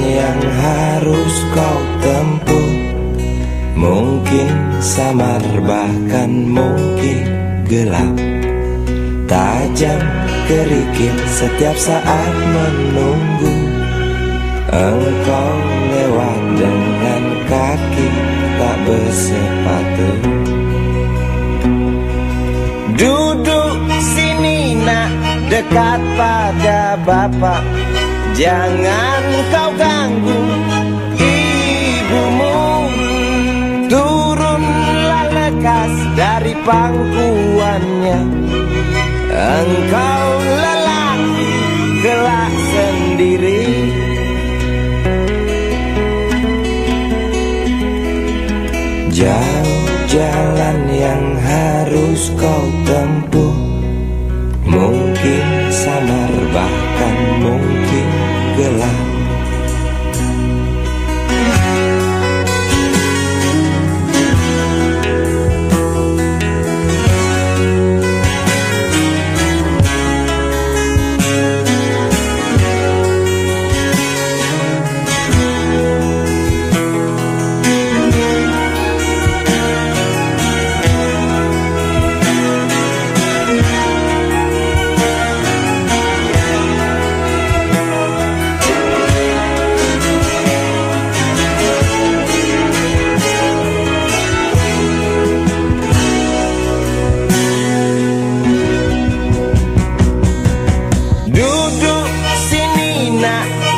yang harus kau tempuh. Mungkin samar bahkan mungkin gelap, tajam kerikil setiap saat menunggu. Engkau lewat dengan kaki tak bersepatu. Duduk sini nak, dekat pada bapak. Jangan kau ganggu ibumu. Turunlah lekas dari pangkuannya. Engkau lelaki kelak sendiri. Jauh jalan yang harus kau tempuh. Mungkin samar bahkan mungkin gelap.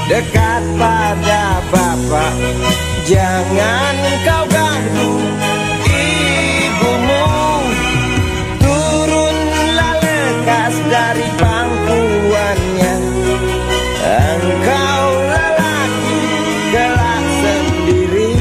Dekat pada bapak, jangan kau ganggu ibumu. Turunlah lekas dari pangkuannya. Engkau lelaki kelak sendiri.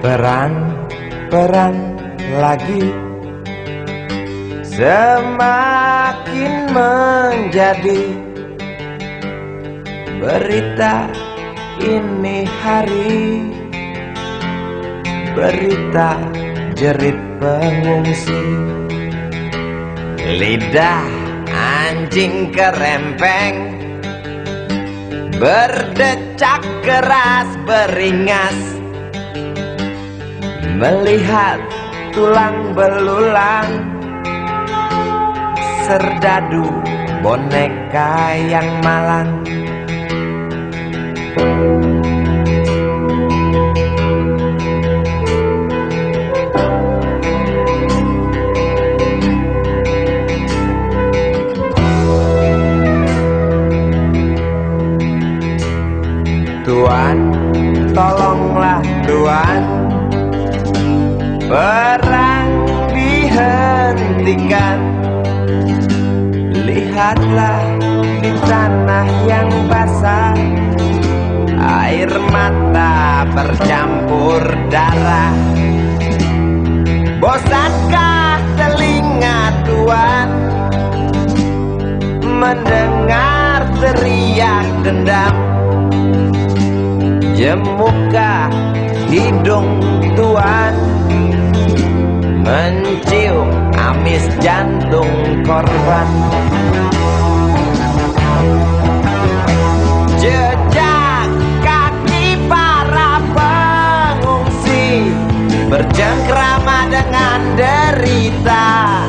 Perang lagi semakin menjadi berita ini hari, berita jerit pengungsi. Lidah anjing kerempeng berdecak keras beringas, melihat tulang belulang serdadu boneka yang malang. Tuan, tolonglah Tuan, perang dihentikan. Lihatlah di tanah yang basah, air mata bercampur darah. Bosankah telinga Tuan mendengar teriak dendam? Jemukah hidung Tuan mencium amis jantung korban? Jejak kaki para pengungsi bercengkrama dengan derita.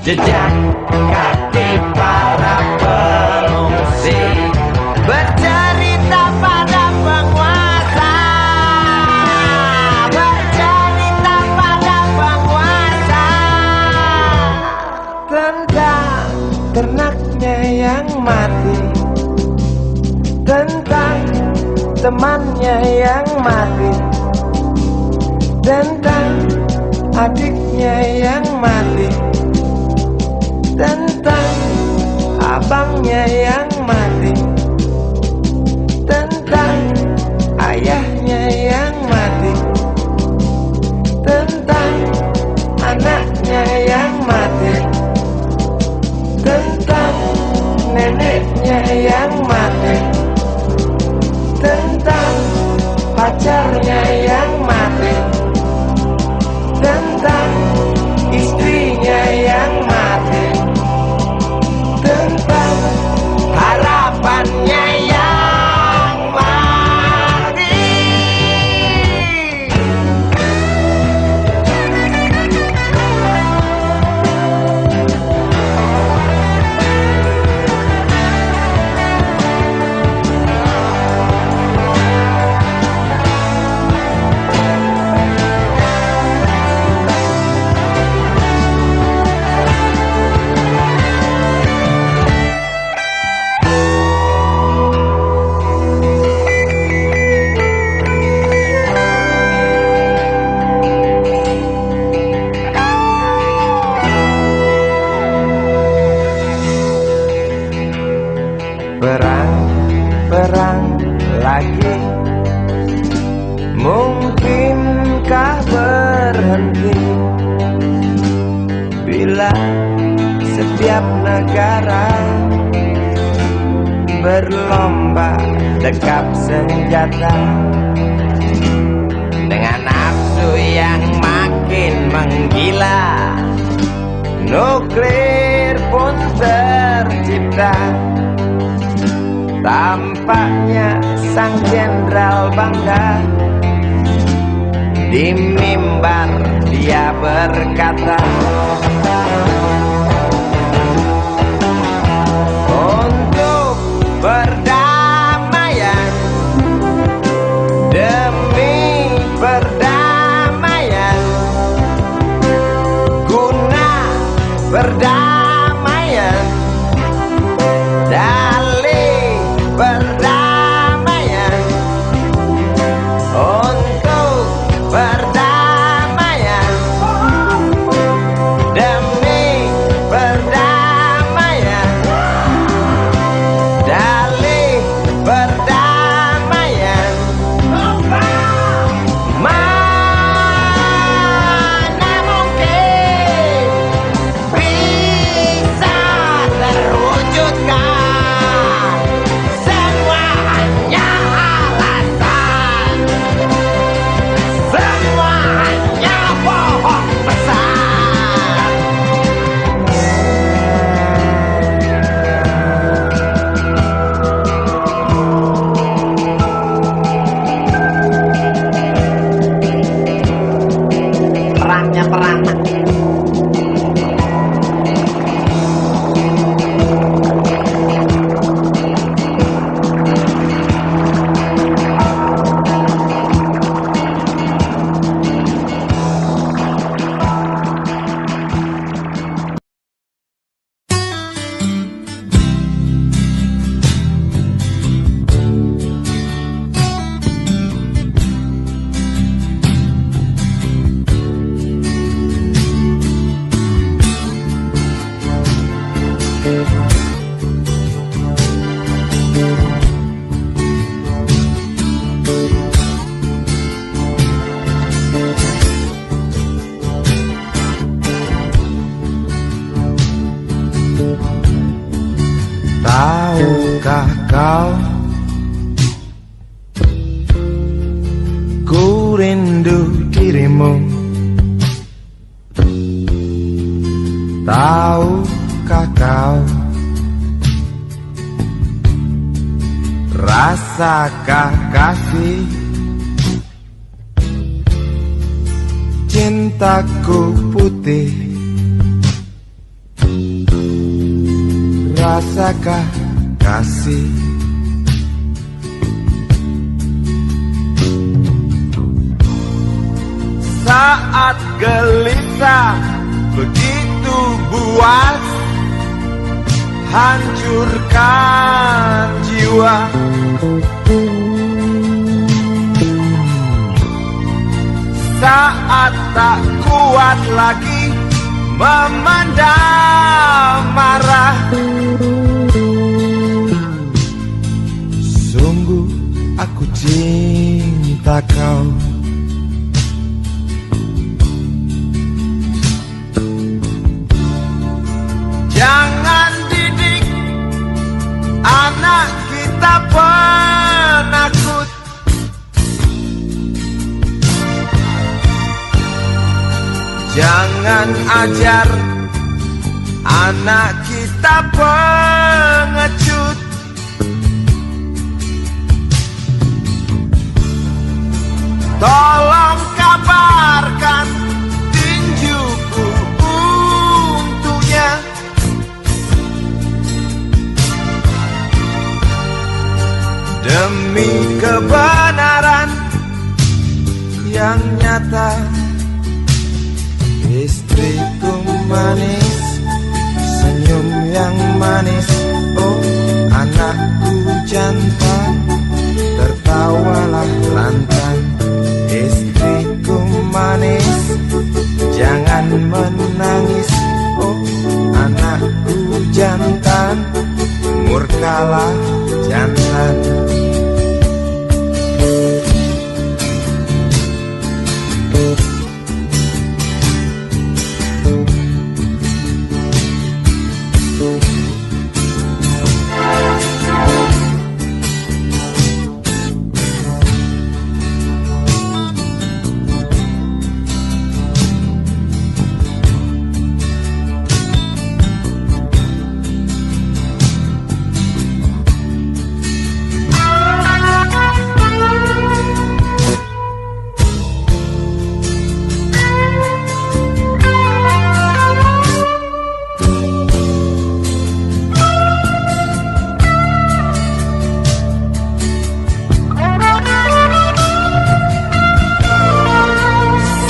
Jejak kaki para pengungsi bercerita pada penguasa, bercerita pada penguasa tentang ternaknya yang mati, tentang temannya yang mati, tentang adiknya yang mati, tentang abangnya yang mati, tentang ayahnya yang mati, tentang anaknya yang mati, tentang neneknya yang mati, tentang pacarnya yang mati, tentang istrinya yang mati, tentang harapannya yang mati. Perang lagi, mungkinkah berhenti bila setiap negara berlomba dekap senjata dengan nafsu yang makin menggila? Nuklir pun tercipta. Tampaknya sang jenderal bangga, di mimbar dia berkata, untuk perdamaian, demi perdamaian, guna perdamaian, dalih perdamaian, untuk perdamaian, demi rindu dirimu. Tahukah kau, rasakah kasih cintaku putih? Rasakah kasih? Saat gelisah begitu buas, hancurkan jiwa. Saat tak kuat lagi memendam marah, sungguh aku cinta kau. Jangan didik anak kita penakut. Jangan ajar anak kita pengecut. Tolong kabarkan tinjuku untuknya. Demi kebenaran yang nyata, istriku manis, senyum yang manis. Oh, anakku jantan, tertawalah lantang. Istriku manis, jangan menangis. Oh, anakku jantan, murkalah jantan.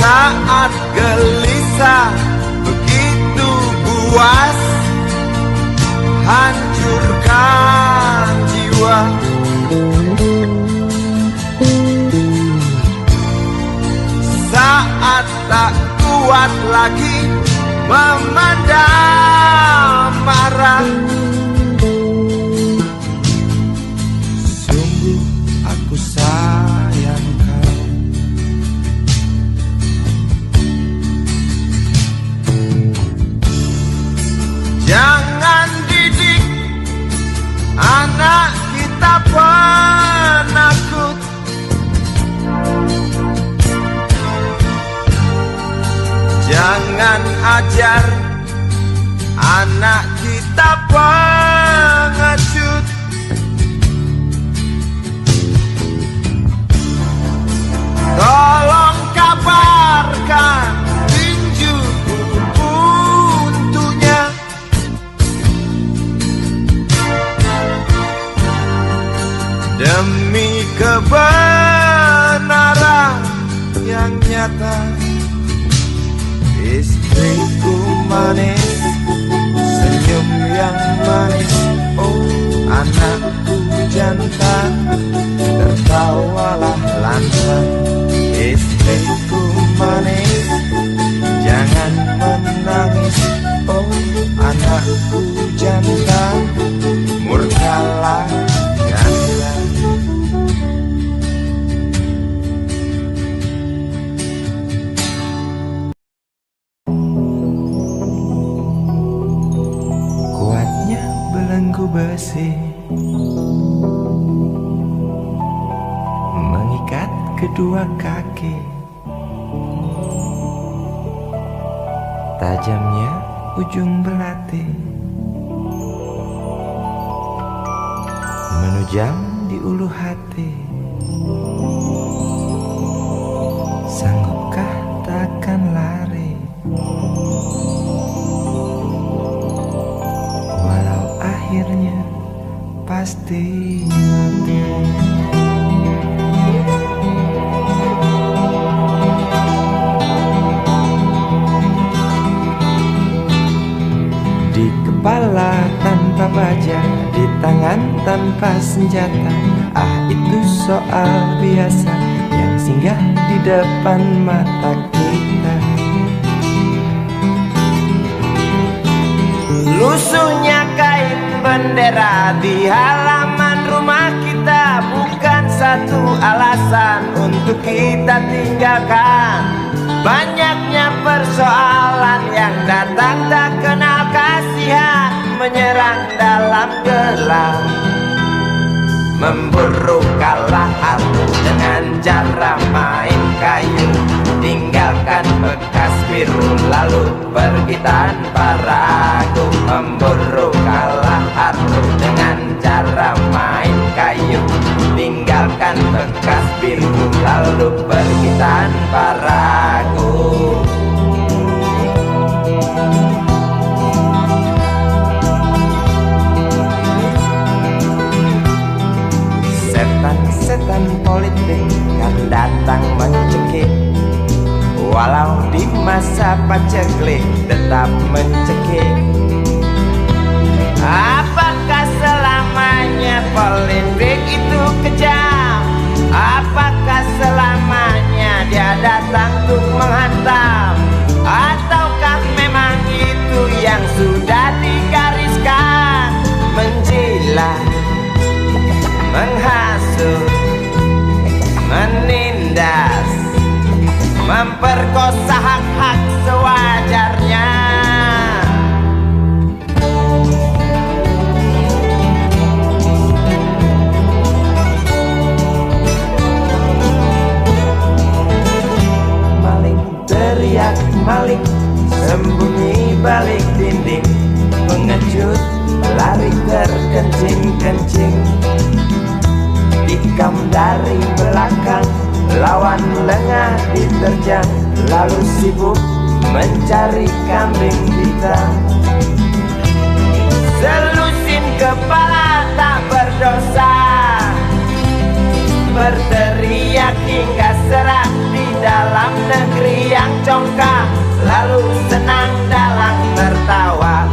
Saat gelisah begitu buas, hancurkan jiwa. Saat tak kuat lagi memendam marah, sungguh aku sayang kau. Jangan didik anak kita penakut. Jangan ajar anak kita pengecut. Tolong kabarkan tinjuku untuknya. Demi kebenaran yang nyata, istriku manis, senyum yang manis. Oh, anakku jantan, tertawalah lantang. Istriku manis, jangan menangis. Oh, anakku jantan, murkalah jantan. Kuatnya belenggu besi mengikat kedua kaki. Tajamnya ujung belati menujam di ulu hati. Sanggupkah takkan lari, walau akhirnya pasti mati. Di kepala tanpa baja, di tangan tanpa senjata. Ah, itu soal biasa yang singgah di depan mata kita. Lusuhnya kain bendera di halaman rumah kita bukan satu alasan untuk kita tinggalkan. Banyaknya persoalan yang datang tak kenal kasihan, menyerang dalam gelap, memburu kalah aku dengan cara main kayu. Tinggalkan bekas biru lalu pergi tanpa ragu, memburu kalah aku dengan cara main kayu. Tinggalkan bekas biru lalu pergi tanpa ragu. Setan-setan politik kan datang mencekik, walau di masa paceklik tetap mencekik. Apakah selamanya politik itu kejam? Apakah selamanya dia datang untuk menghantam? Ataukah memang itu yang sudah digariskan? Menjilat, menghasut, menindas, memperkosa hak-hak sewajarnya. Maling teriak maling, sembunyi balik dinding, pengecut lari terkencing-kencing. Tikam dari belakang, lawan lengah diterjang, lalu sibuk mencari kambing hitam. Selusin kepala tak berdosa, berteriak hingga serak di dalam negeri yang congkak, lalu senang dalam tertawa.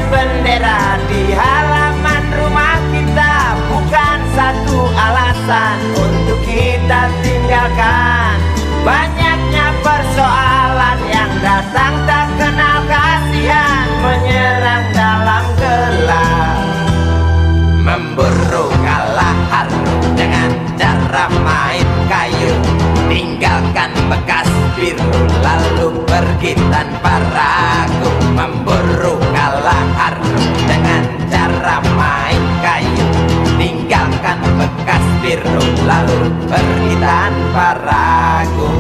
Bendera di halaman rumah kita bukan satu alasan untuk kita tinggalkan. Banyaknya persoalan yang datang tak kenal kasihan, menyerang dalam gelap, memburu kalah harus dengan cara main kayu. Tinggalkan bekas biru lalu pergi tanpa ragu, memburu kalah harus dengan cara main kayu. Tinggalkan bekas biru lalu pergi tanpa ragu.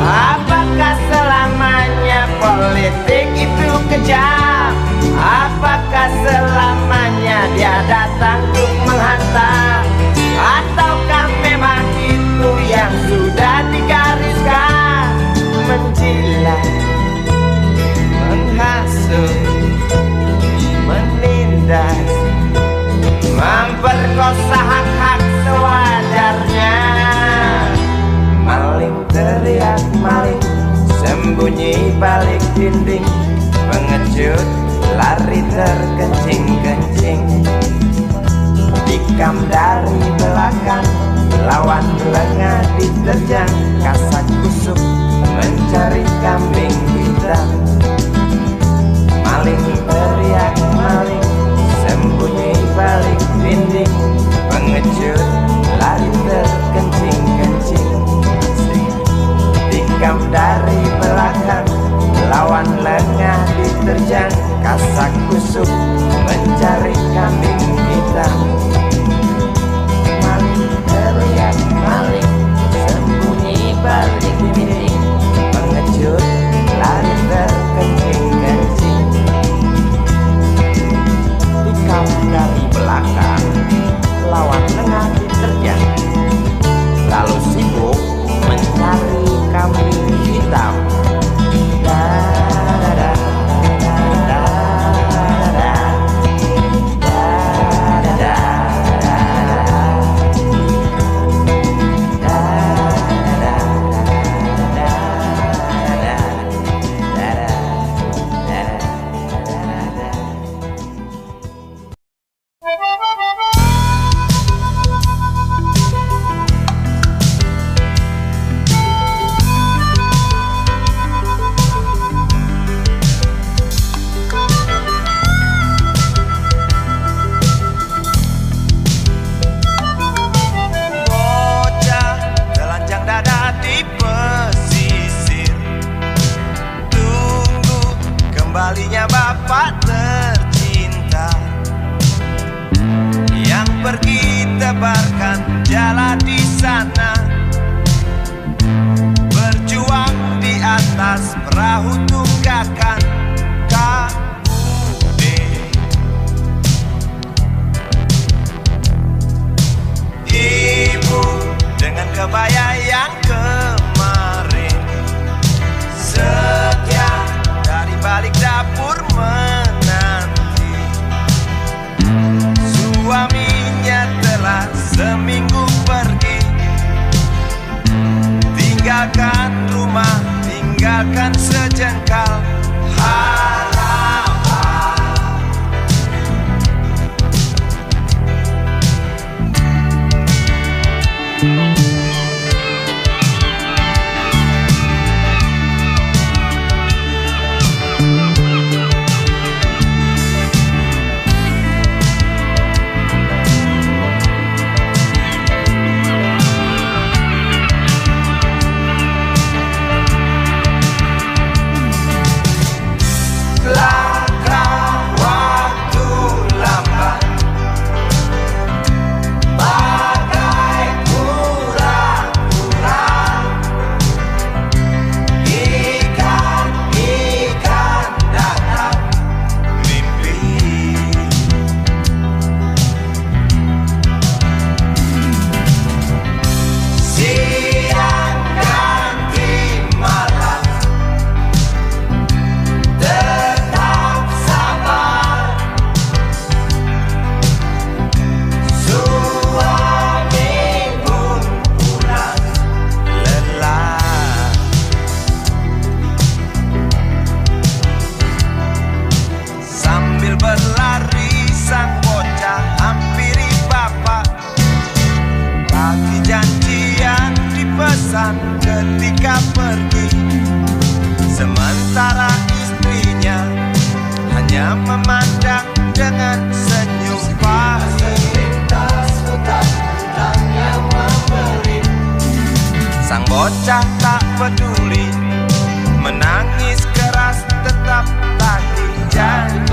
Apakah selamanya politik itu kejam? Apakah selamanya dia datang untuk menghantam? Ataukah memang itu yang sudah digariskan? Menjilat, menghasut, menindas, memperkosa hak-hak sewajarnya. Maling teriak maling, sembunyi balik dinding, pengecut lari terkencing mencari kambing hitam. Maling teriak maling, sembunyi balik dinding, pengecut lari terkencing-kencing. Tikam dari belakang, lawan tengah diterjang, lalu sibuk mencari kambing hitam. Kembalinya bapak tercinta yang pergi tebarkan jala di sana, berjuang di atas perahu tunggakan KUD. Ibu dengan kebaya yang kemarin setia dari balik dapur menanti. Suaminya telah seminggu pergi, tinggalkan rumah, tinggalkan sejengkal harapan. Berlari sang bocah hampiri bapak, bagi janji yang dipesan ketika pergi. Sementara istrinya hanya memandang dengan senyum pahit. Sang bocah tak peduli, menangis keras tetap tagih janji.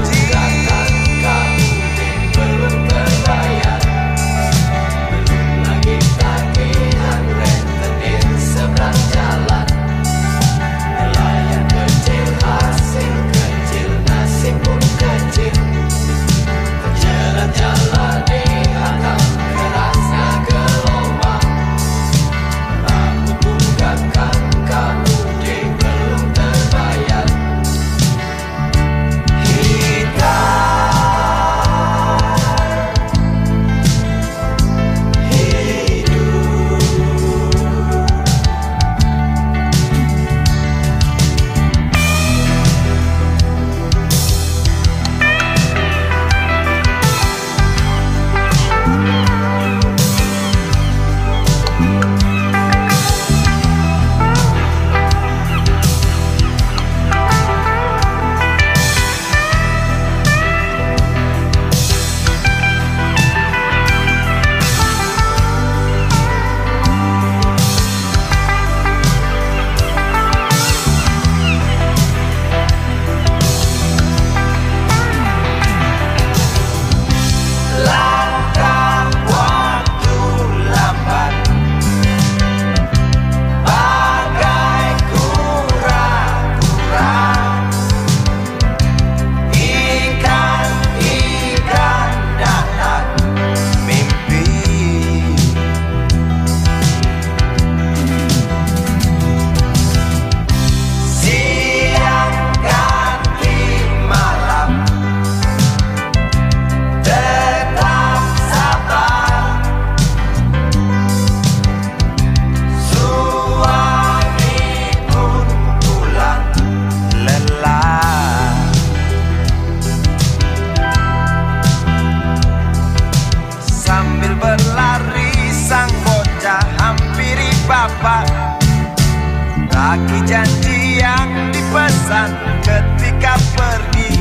bagi janji yang dipesan ketika pergi.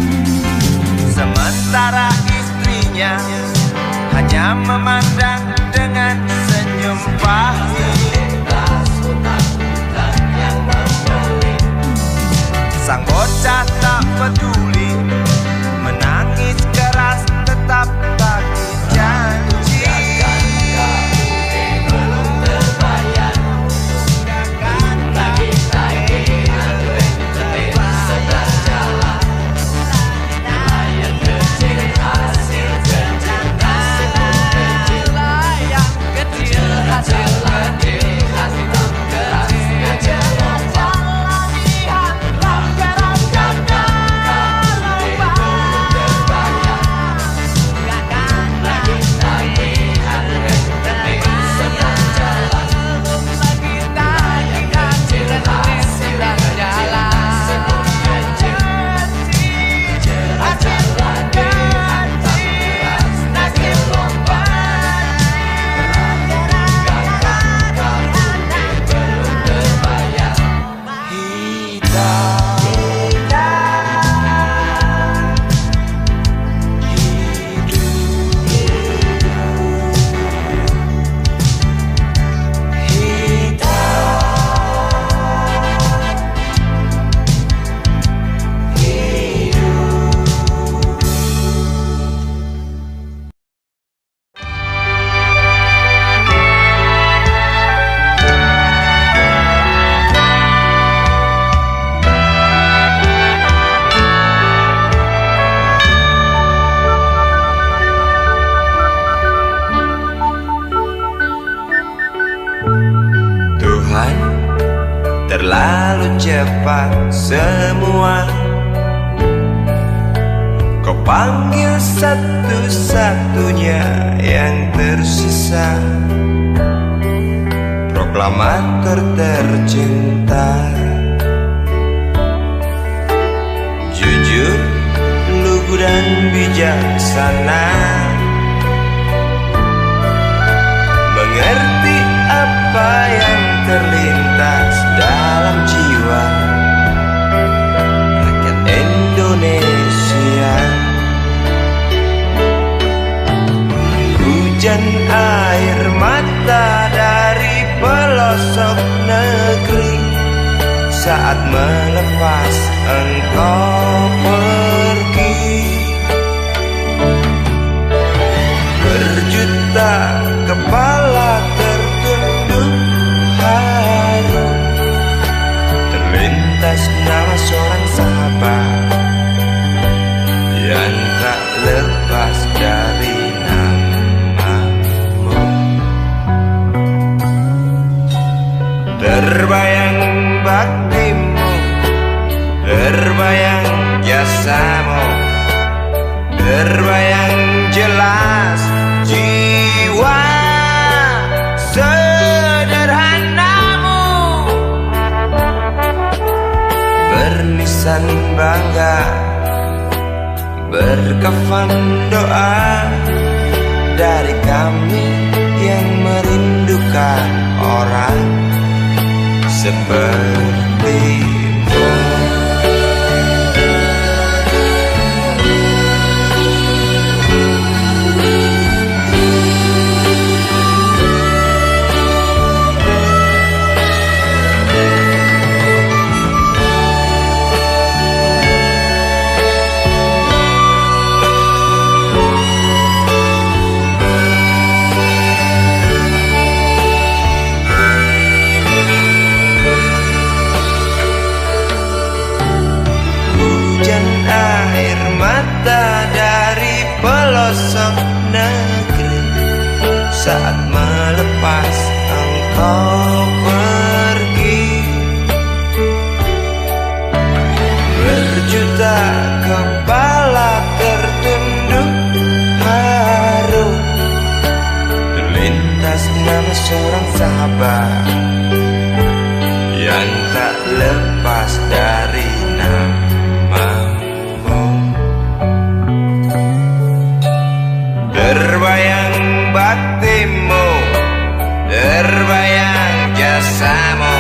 Sementara istrinya hanya memandang dengan senyum pahit. Sang bocah tak peduli, menangis keras tetap bagi janji. Belum terbayar, lagi-lagi sedang jalan. Layang kecil hasil kerja, layang kecil hasil kerja, kerasnya jalan-jalan lihat rongga-rongga belum terbayar. Lagi-lagi sedang jalan. Lagi-lagi hasil sedang jalan. Hasil gaji, nasib lompat. Belum terbayar. Tuhan, terlalu cepat semua. Kau panggil satu-satunya yang tersisa, proklamator tercinta. Jujur, lugu dan bijaksana, mengerti apa yang terlintas dalam jiwa rakyat Indonesia. Hujan air mata dari pelosok negeri saat melepas engkau pergi. Berjuta kepala tertunduk haru, terlintas nama seorang sahabat yang tak lepas dari namamu. Terbayang baktimu, terbayang jasamu, terbayang jelas jiwa sederhanamu, bernisan bangga, berkafan doa dari kami yang merindukan orang sepertimu. Pelosok negeri saat melepas engkau pergi. Berjuta kepala tertunduk haru, terlintas nama seorang sahabat yang tak lepas dari namamu. Terbayang baktimu, terbayang jasamu,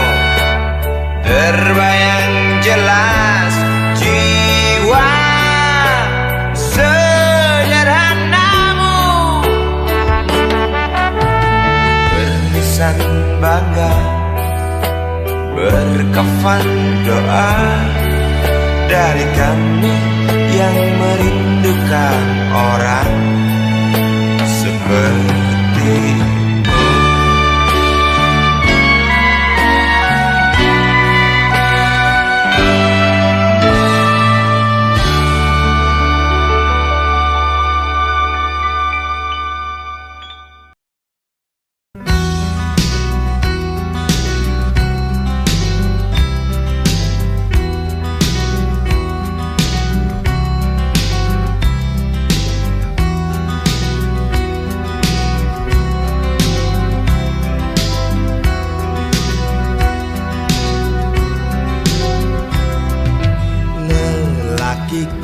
kafan doa dari kami yang merindukan orang seperti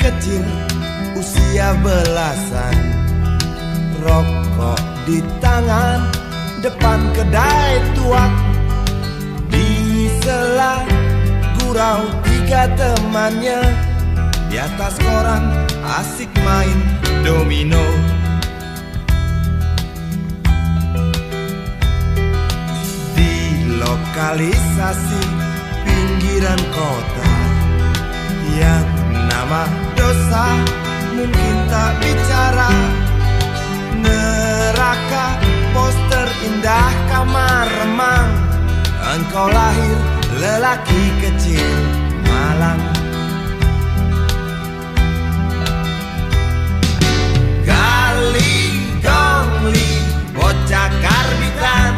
kecil usia belasan, rokok di tangan depan kedai tuak. Di sela gurau tiga temannya, di atas koran asik main domino. Di lokalisasi pinggiran kota yang nama dosa mungkin tak bicara, neraka poster indah kamar remang. Engkau lahir lelaki kecil malang. Galing gongli bocah karbitan,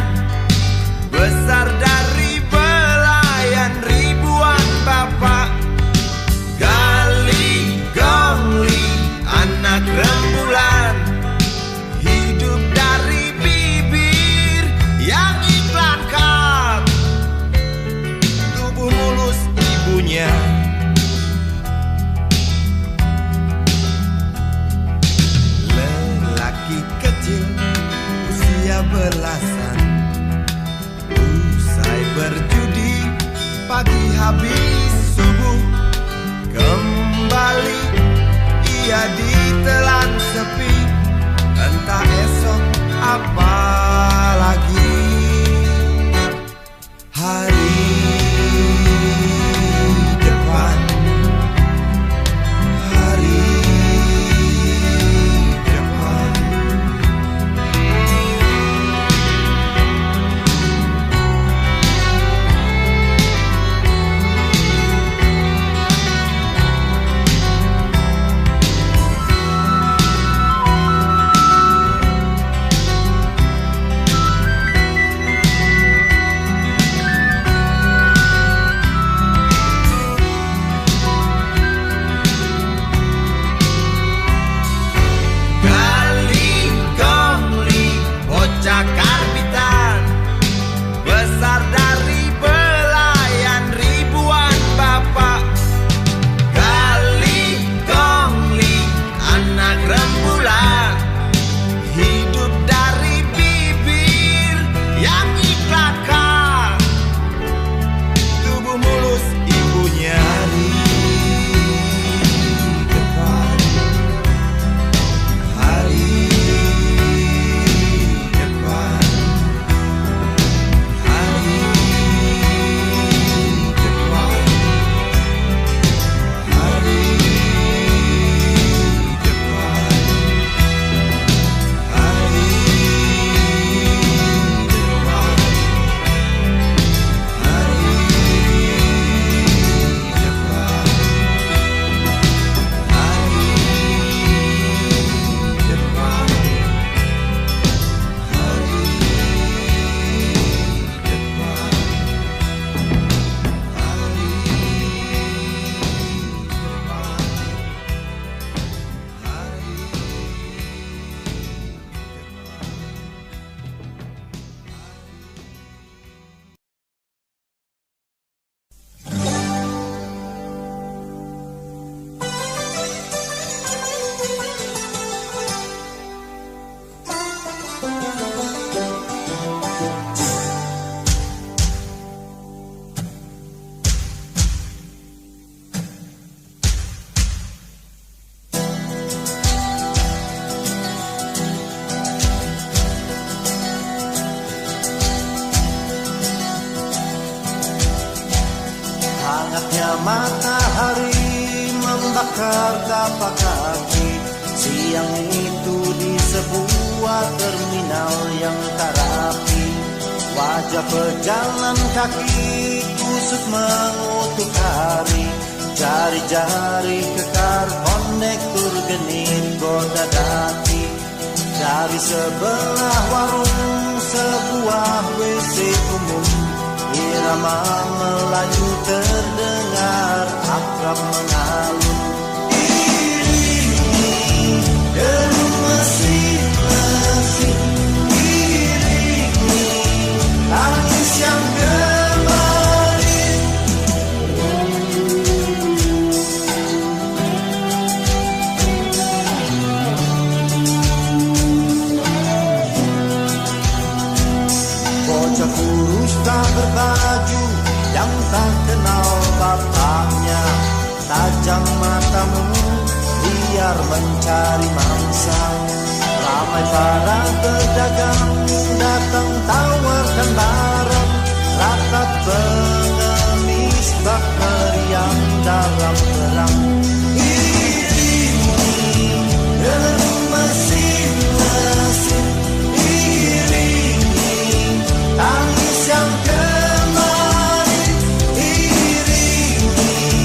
besar dari belayan ribuan bapak. Anak rembulan, hidup dari bibir yang iklan cut, tubuh mulus ibunya. Lelaki kecil usia belasan, usai berjudi pagi habis subuh, kembali ia ditelan sepi, entah esok apa lagi. Hari depan, hari depan. Terangnya matahari membakar tapak kaki. Siang itu di sebuah terminal yang tak rapi, wajah pejalan kaki kusut mengutuk hari. Jari-jari kekar kondektur genit goda daki. Dari sebelah warung sebuah WC umum, irama Melayu terdengar akrab mengalun. Iringi deru mesin-mesin, iringi tangis yang kemarin. Bocah kurus tak berbaju yang tak kenal bapaknya, tajam matamu biar mencari mangsa. Ramai para pedagang datang tawarkan barang, ratap pengemis bak meriam dalam perang. Iringi deru mesin-mesin, iringi tangis yang kemarin. Iringi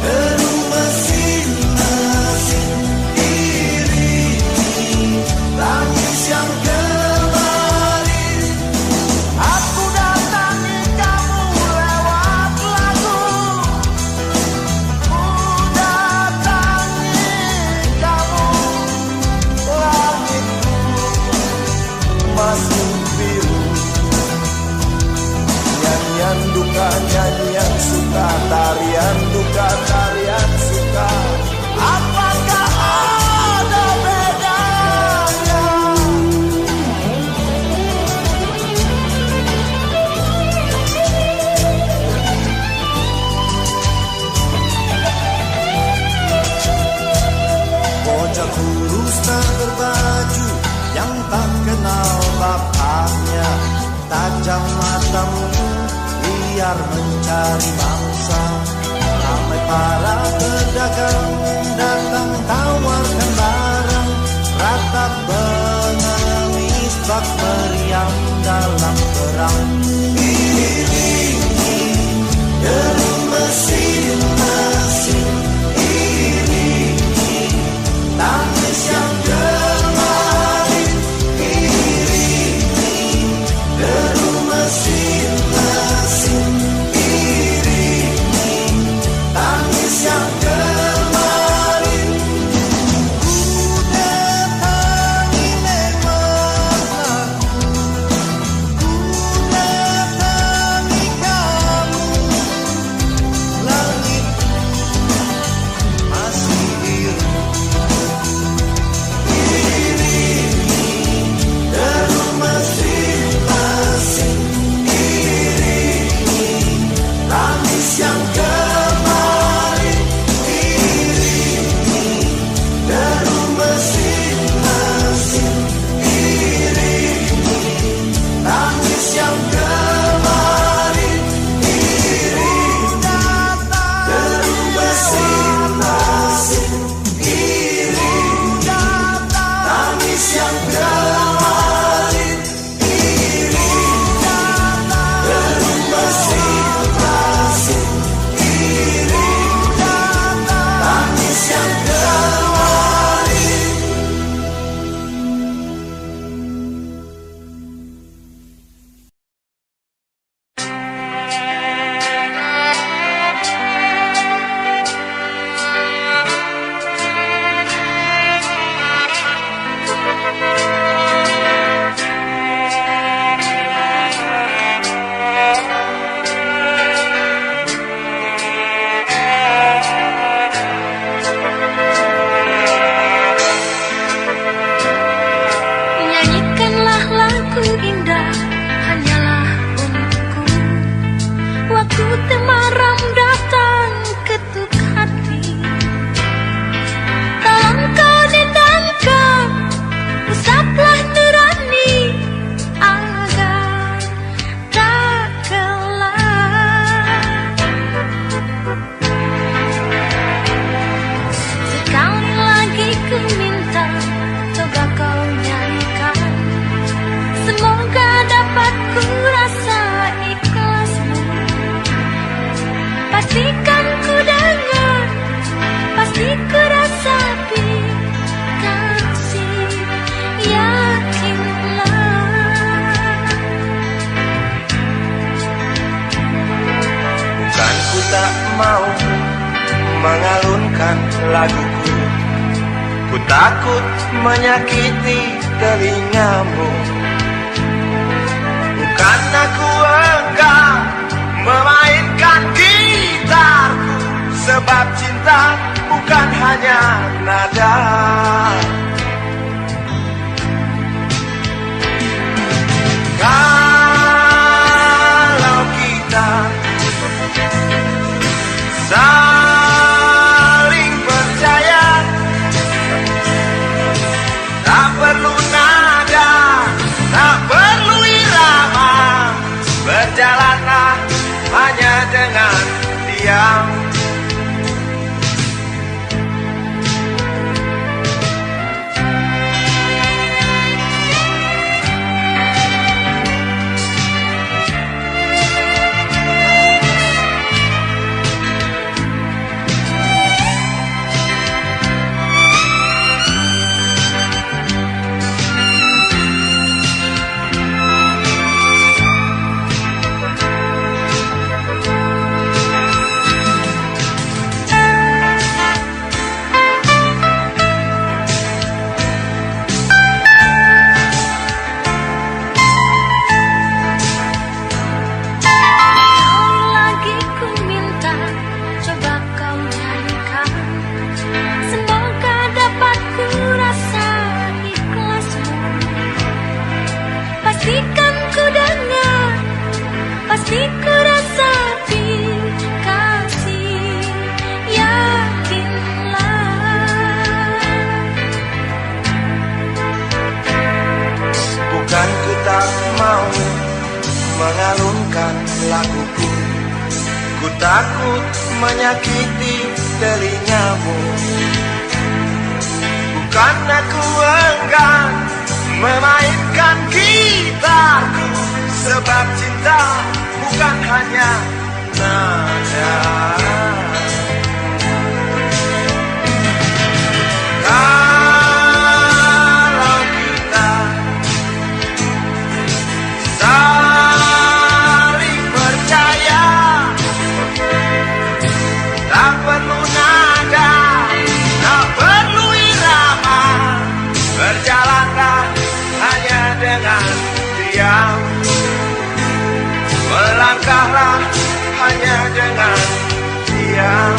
deru mesin-mesin, iringi tangis yang kemarin. Aku datangi kamu lewat lagu, ku datangi kamu, langitku masih biru. Nyanyian duka, nyanyian suka, tarian duka, tarian suka. Apakah ada bedanya? Bocah kurus tak berbaju yang tak kenal bapaknya, tajam matamu biar mencari mangsa. Ramai para pedagang datang tawarkan barang, ratap pengemis bak meriam dalam perang. Iringi deru mesin-mesin, iringi tangis yang kemarin. Iringi deru mesin-mesin, iringi tangis yang kemarin. Ku datangi memang aku, ku datangi kamu, langit masih biru. Iringi deru mesin-mesin, iringi tangis yang kemarin. Iringi deru mesin-mesin, iringi tangis yang kemarin. Iringi deru mesin-mesin, iringi tangis yang kemarin. Iringi deru mesin-mesin, iringi tangis yang kemarin. Nyanyikanlah lagu indah hanyalah untukku. Waktu temaram datang ketuk hati, tolong kau datangkan, usaplah nurani agar tak kelak. menyanyikan laguku. Ku takut menyakiti telingamu. Bukan aku enggan memainkan gitarku, sebab cinta bukan hanya nada. Kalau kita saling percaya, tak perlu nada, tak perlu irama, berjalanlah hanya dengan diam. Pasti ku rasapi kasih, yakinlah. Bukan ku tak mau mengalunkan laguku, ku takut menyakiti telingamu. Bukan aku enggan memainkan gitarku, sebab cinta bukan hanya nada. Kalau kita saling percaya, tak perlu nada, tak perlu irama, berjalanlah hanya dengan diam. Melangkahlah hanya dengan diam.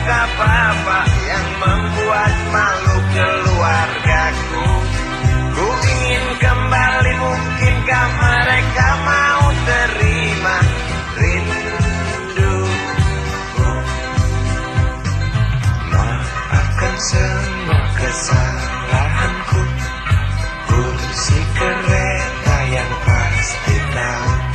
muka bapak yang membuat malu keluargaku. Ku ingin kembali, mungkinkah mereka mau terima rinduku? Maafkan semua kesalahanku, ku si kereta yang pasti tahu.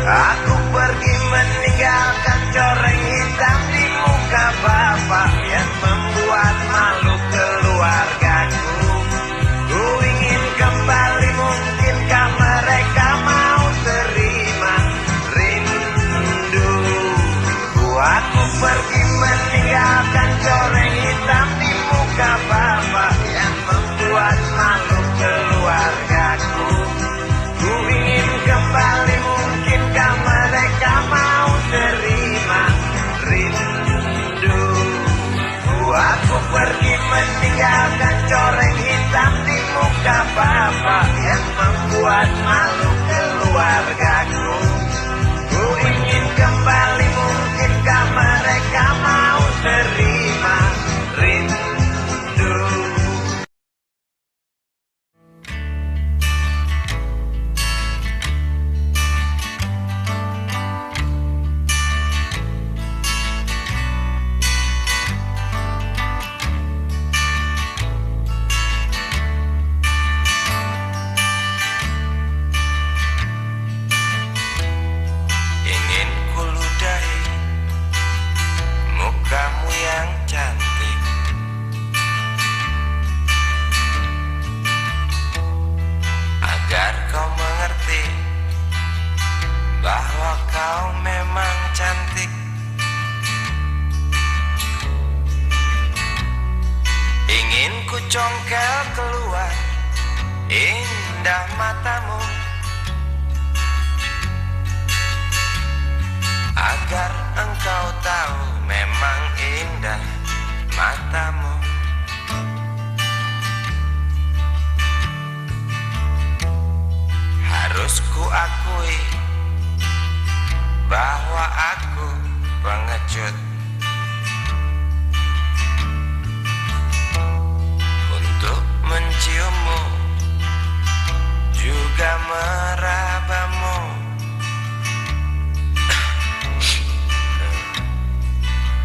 Aku pergi meninggalkan coreng hitam di muka bapak yang membuat malu keluargaku. Ku ingin kembali, mungkinkah mereka mau terima rinduku? Aku pergi meninggalkan coreng hitam di muka bapak yang membuat malu keluargaku. Ku ingin kembali, mungkinkah mereka mau terima rindu? Aku pergi meninggalkan coreng hitam di muka bapak yang membuat malu keluargaku. Ku ingin kembali, mungkinkah mereka mau terima rindu? Ingin ku ludahi mukamu yang cantik, agar kau mengerti bahwa kau memang cantik. Ingin ku congkel keluar indah matamu, agar engkau tahu memang indah matamu. Harus ku akui bahwa aku pengecut untuk menciummu, juga merabamu.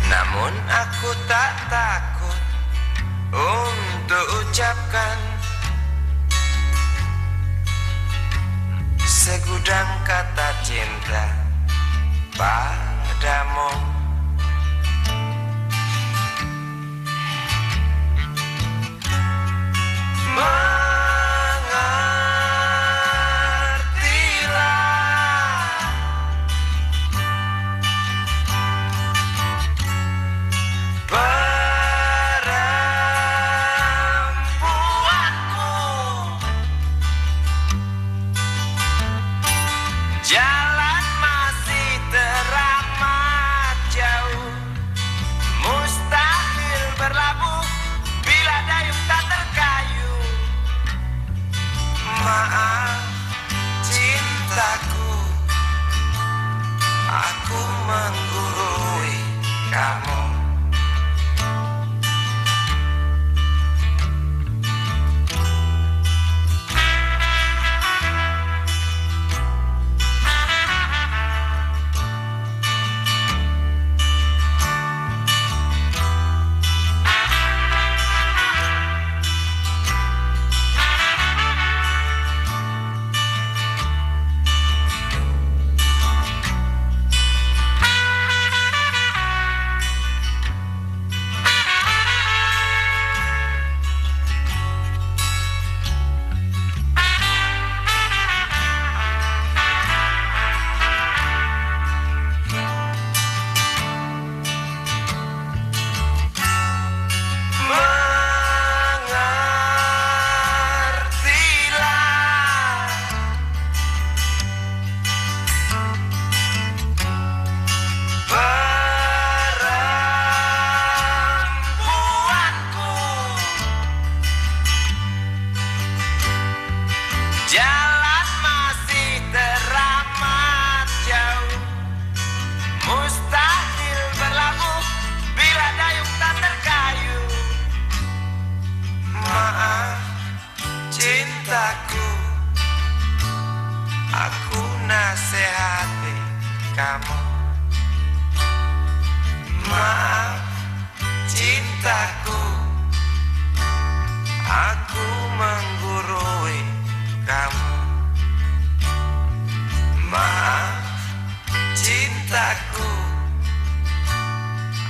Namun aku tak takut untuk ucapkan segudang kata cinta padamu. Mengertilah perempuanku, jalan masih teramat jauh, mustahil berlabuh bila dayung tak terkayuh. Maaf cintaku, aku menggurui kamu.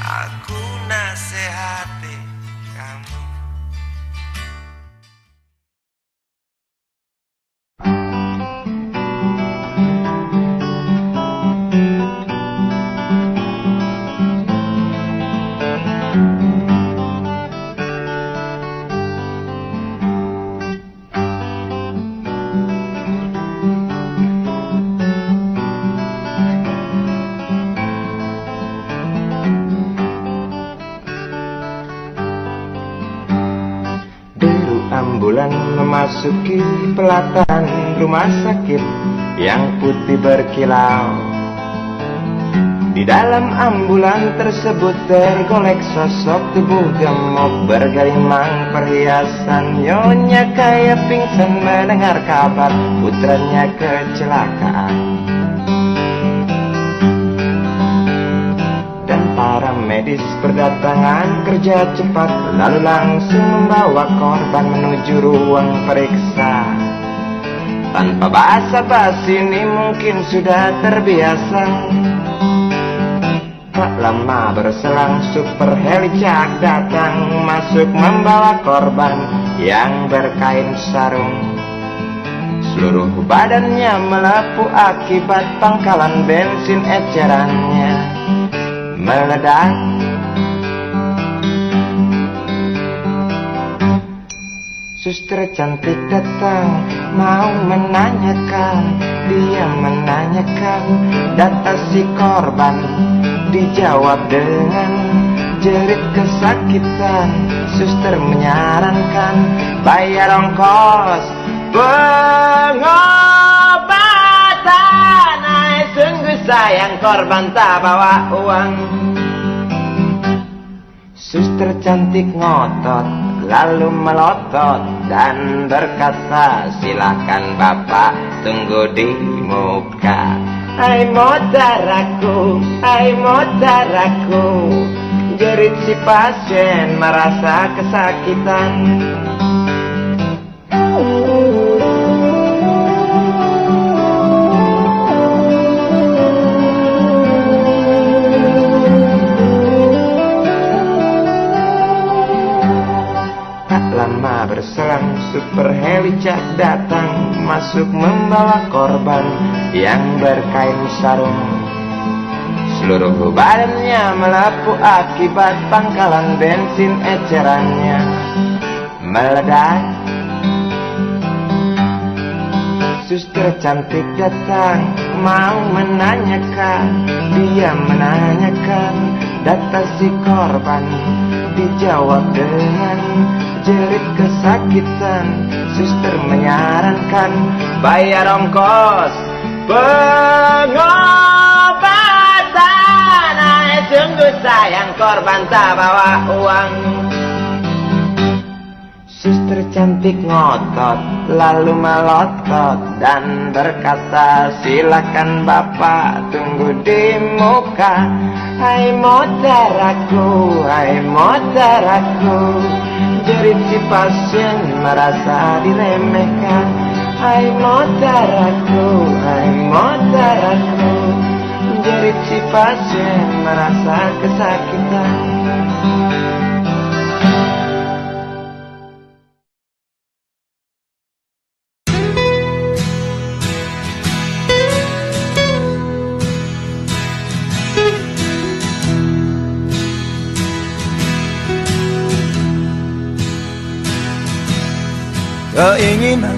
aku nasihati kamu. Ambulan memasuki pelataran rumah sakit yang putih berkilau. Di dalam ambulan tersebut tergolek sosok tubuh gemuk bergelimang perhiasan. Nyonya kaya pingsan mendengar kabar putranya kecelakaan. Para medis berdatangan kerja cepat, lalu langsung membawa korban menuju ruang periksa. Tanpa basa-basi ini mungkin sudah terbiasa. Tak lama berselang super helicak datang, masuk membawa korban yang berkain sarung. Seluruh badannya melepuh akibat pangkalan bensin ecerannya meledak. Suster cantik datang mau menanyakan, dia menanyakan data si korban. Dijawab dengan jerit kesakitan. Suster menyarankan bayar ongkos pengobatan. Sungguh sayang korban tak bawa uang. Suster cantik ngotot lalu melotot dan berkata, silakan bapak tunggu di muka. Hai modaraku, hai modaraku, jerit si pasien merasa kesakitan. Lama berselang super helicak datang, masuk membawa korban yang berkain sarung. Seluruh badannya melepuh akibat pangkalan bensin ecerannya meledak. Suster cantik datang mau menanyakan, dia menanyakan data si korban. Dijawab dengan jerit kesakitan. Suster menyarankan bayar ongkos pengobatan. Sungguh sayang korban tak bawa uang. Suster cantik ngotot lalu melotot dan berkata, silakan bapak tunggu di muka. Hai modaraku, hai modaraku, jerit si pasien merasa diremehkan. Hai modaraku, hai modaraku, jerit si pasien merasa kesakitan. Keinginan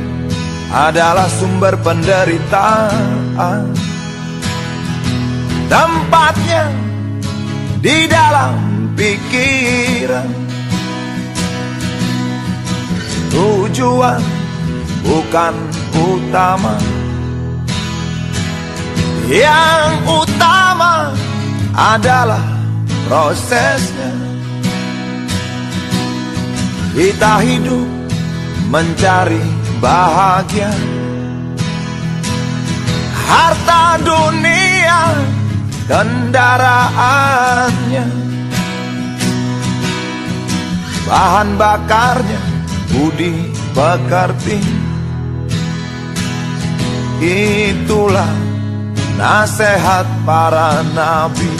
adalah sumber penderitaan. Tempatnya di dalam pikiran. Tujuan bukan utama. Yang utama adalah prosesnya. Kita hidup mencari bahagia. Harta dunia, kendaraannya, bahan bakarnya, budi pekerti. Itulah nasihat para nabi.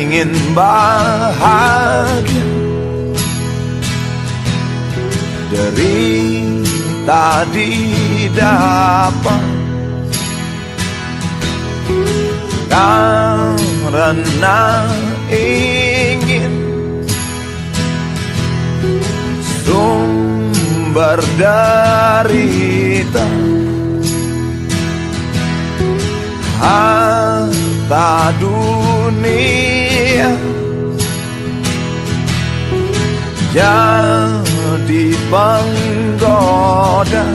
Ingin bahagia, derita didapat, karena ingin sumber derita, harta dunia jadi penggoda,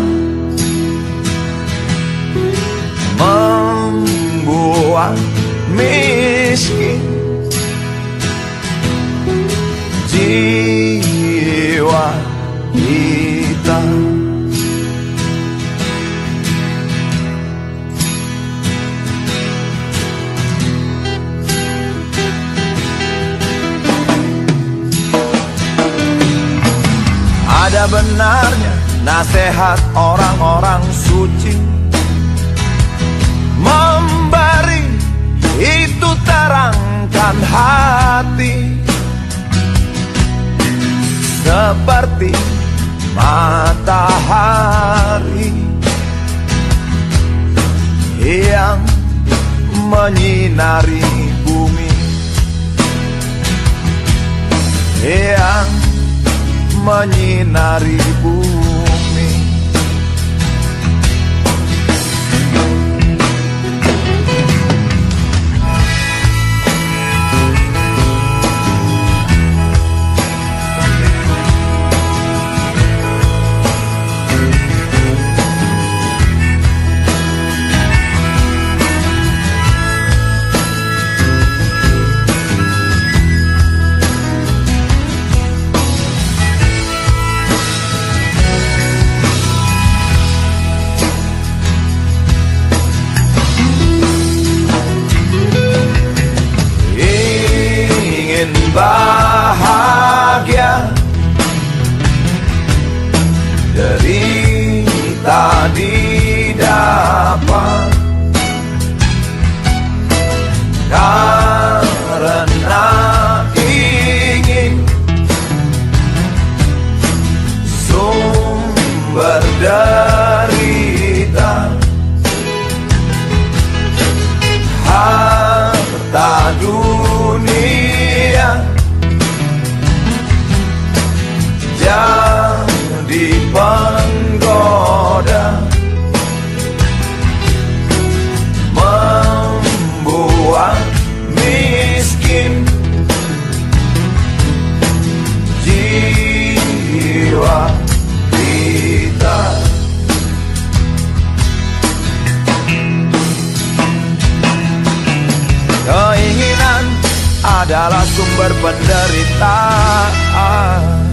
membuat miskin jiwa kita. Ada benarnya nasihat orang-orang suci, memberi itu terangkan hati, seperti matahari yang menyinari bumi, yang menyinari bumi. Bahagia, derita didapat, karena ingin sumber derita, harta dunia jadi penggoda, membuat miskin jiwa kita. Keinginan adalah sumber penderitaan.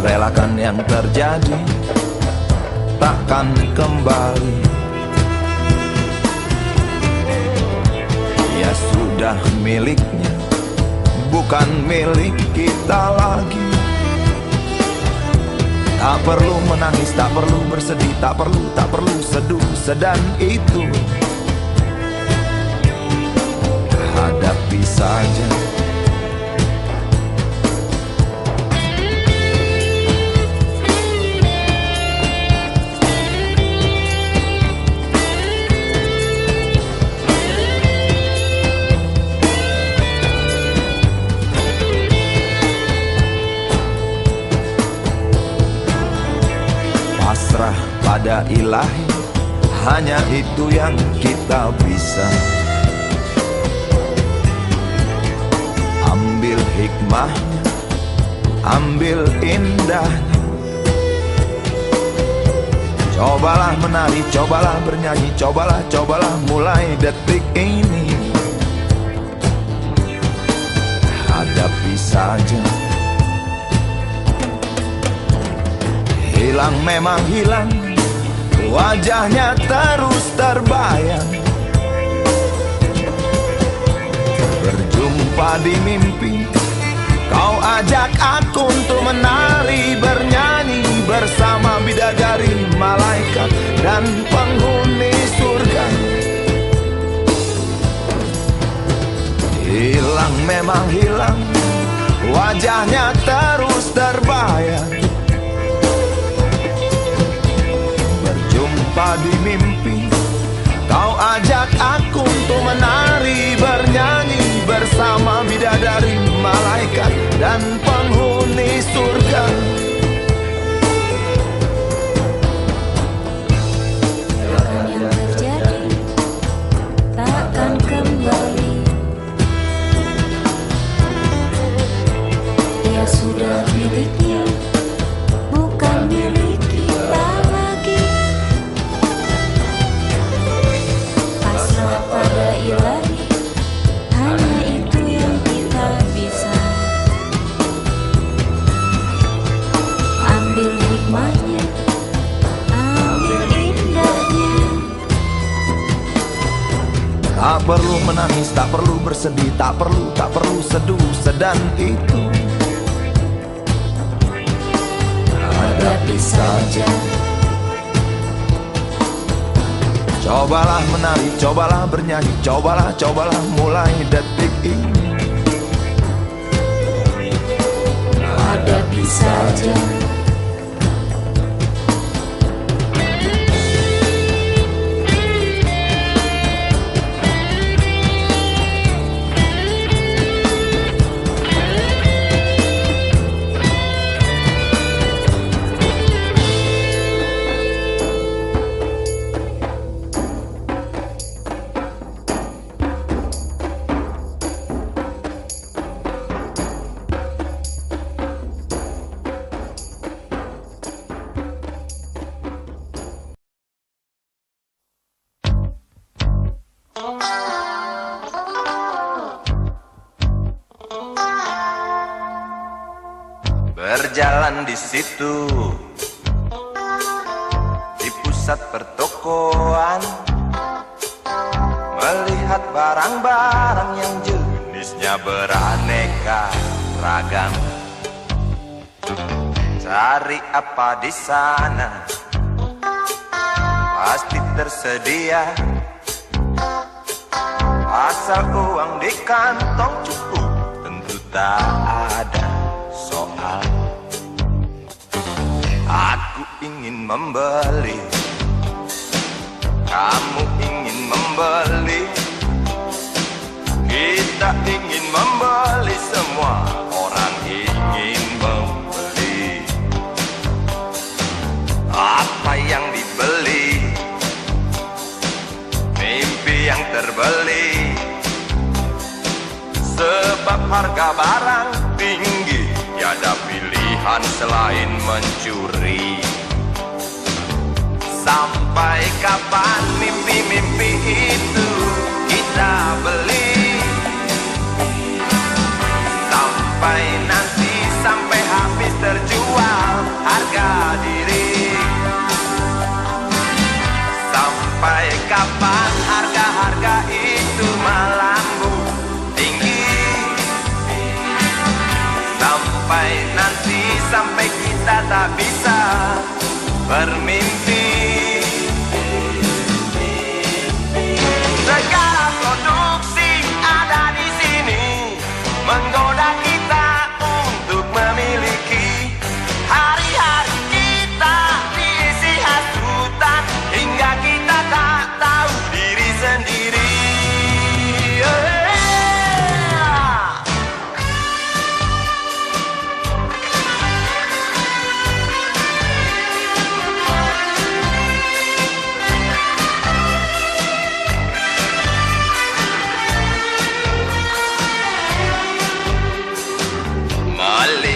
Relakan yang terjadi takkan kembali. Ya sudah miliknya, bukan milik kita lagi. Tak perlu menangis, tak perlu bersedih, tak perlu seduh, sedan itu. Hadapi saja. pada ilahi, hanya itu yang kita bisa. Ambil hikmahnya, ambil indahnya. Cobalah menari, cobalah bernyanyi, cobalah mulai detik ini. Hadapi saja. Hilang memang hilang, wajahnya terus terbayang. Berjumpa di mimpi, kau ajak aku untuk menari, bernyanyi bersama bidadari, malaikat dan penghuni surga. Hilang memang hilang, wajahnya terus terbayang. Berjumpa di mimpi, kau ajak aku untuk menari, bernyanyi bersama bidadari, malaikat dan penghuni surga. Apa yang terjadi takkan kembali. Dia sudah miliknya, bukan milik kita lagi. Pasrah pada ilahi, hanya itu yang kita bisa. Ambil hikmahnya, ambil indahnya. Tak perlu menangis, tak perlu bersedih, tak perlu seduh, sedan itu. Hadapi saja. Cobalah menari, cobalah bernyanyi, cobalah mulai detik ini. Hadapi saja. Berjalan di situ, di pusat pertokoan, melihat barang-barang yang jenisnya beraneka ragam. Cari apa di sana, pasti tersedia, asal uang di kantong cukup, tentu tak ada soal. Aku ingin membeli, kamu ingin membeli, kita ingin membeli, semua orang ingin membeli. Apa yang dibeli? Mimpi yang terbeli. Sebab harga barang tinggi, tiada pilihan selain mencuri. Sampai kapan mimpi-mimpi itu kita beli? Sampai nanti, sampai habis terjual harga diri. Sampai kapan harga-harga itu melambung tinggi? Sampai nanti, sampai kita tak bisa bermimpi. Segala produksi ada di sini menggoda kita untuk memiliki. Hari-hari kita diisi hasutan hingga kita tak tahu diri sendiri.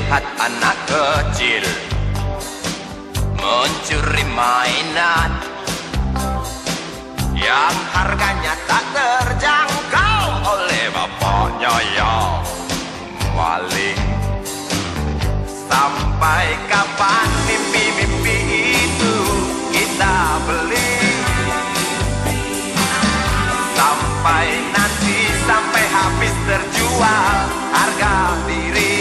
lihat anak kecil mencuri mainan yang harganya tak terjangkau oleh bapaknya yang maling. Sampai kapan mimpi-mimpi itu kita beli? Sampai nanti, sampai habis terjual harga diri.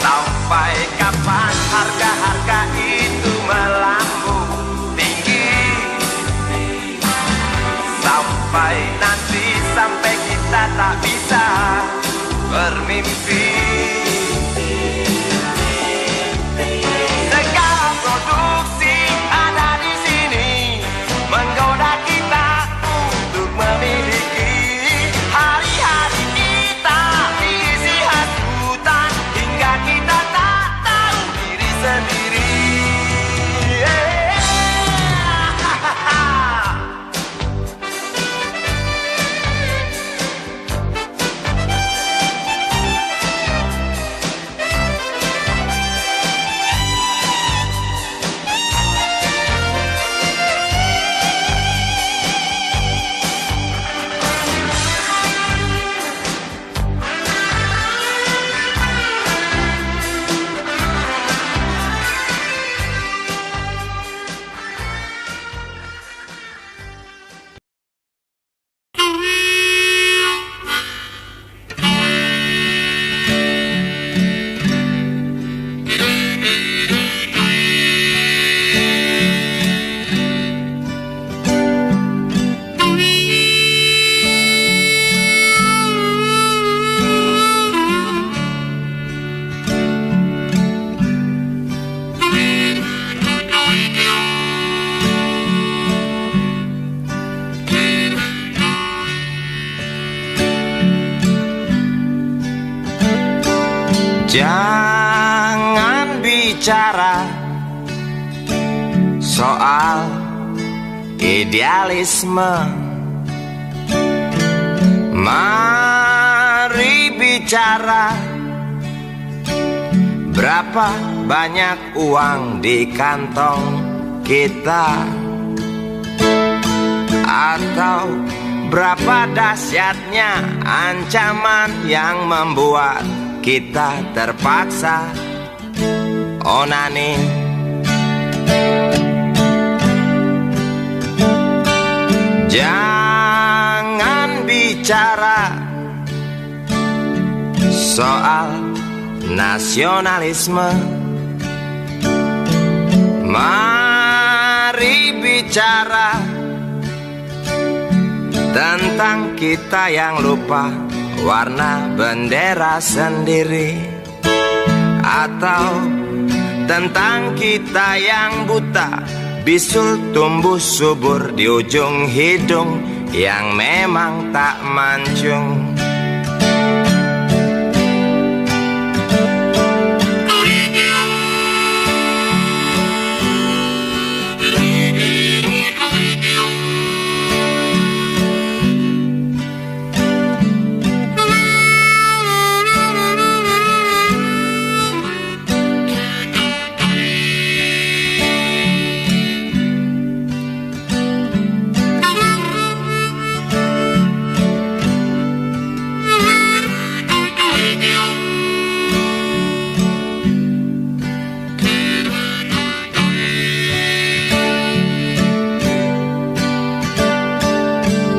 Sampai kapan harga-harga itu melambung tinggi? Sampai nanti, sampai kita tak bisa bermimpi. Segala produksi ada di sini menggoda kita untuk memiliki. Hari-hari kita diisi hasutan hingga kita tak tahu diri sendiri. Jangan bicara soal idealisme. Mari bicara berapa banyak uang di kantong kita, atau berapa dahsyatnya ancaman yang membuat kita terpaksa onani. Jangan bicara soal nasionalisme. Mari bicara tentang kita yang lupa warna bendera sendiri, atau tentang kita yang buta bisul tumbuh subur di ujung hidung yang memang tak mancung.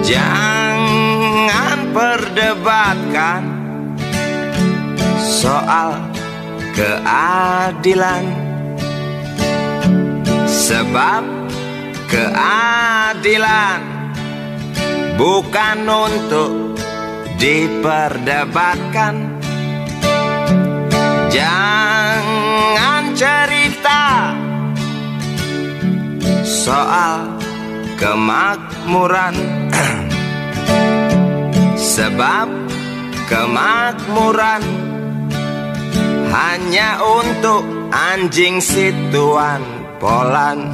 Jangan perdebatkan soal keadilan, sebab keadilan bukan untuk diperdebatkan. Jangan cerita soal kemakmuran, sebab kemakmuran hanya untuk anjing situan Polan.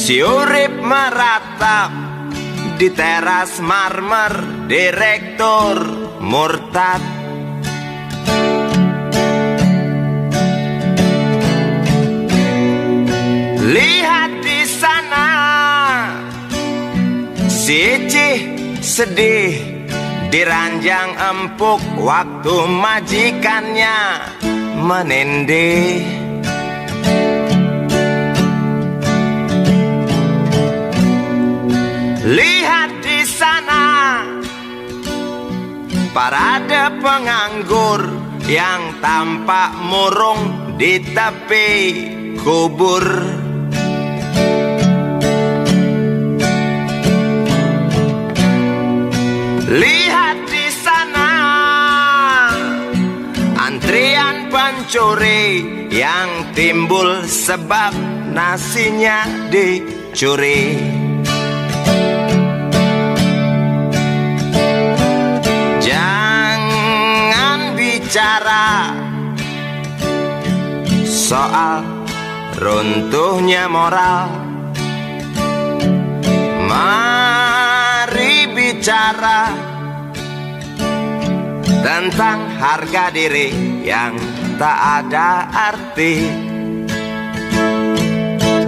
Si urip meratap di teras marmer direktur murtad. Lihat di sana si Icih sedih diranjang empuk waktu majikannya menindih. Lihat di sana parade penganggur yang tampak murung di tepi kubur. Lihat di sana antrian pencuri yang timbul sebab nasinya dicuri. Jangan bicara soal runtuhnya moral, mari bicara tentang harga diri yang tak ada arti,